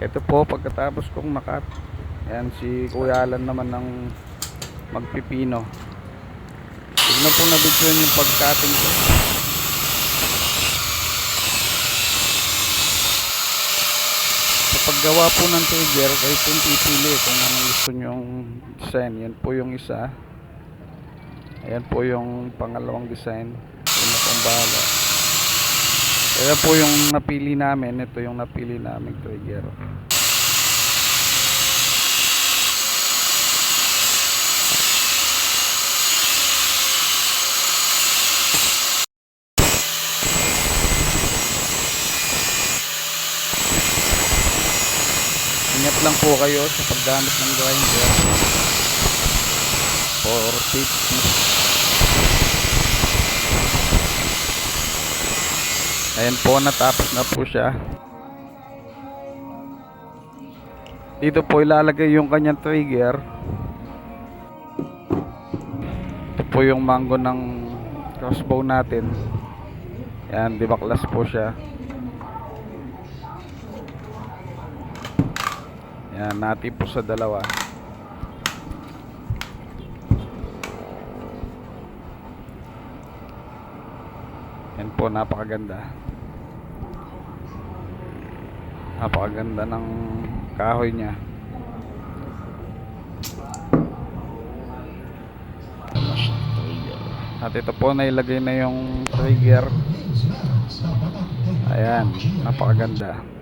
Ito po pagkatapos kong nakat. Ayan si Kuya Alan naman ng magpipino. Tignan po na video yung pagcutting ko. Sa paggawa po ng trigger, kayo pong pipili kung anong gusto nyong design. Yan po yung isa. Ayan po yung pangalawang design. Yun na pong bahala. Kaya po yung napili namin. Ito yung napili namin trigger. Ingat lang po kayo sa paggamit ng grinder for safety. Ayan po, natapos na po siya. Dito po ilalagay yung kanyang trigger. Ito po yung mango ng crossbow natin. Ayan, dibaklas po siya. Ayan, natin po sa dalawa. Ayan po, napakaganda. Napakaganda ng kahoy niya. At ito po, nailagay na yung trigger. Ayan, napakaganda.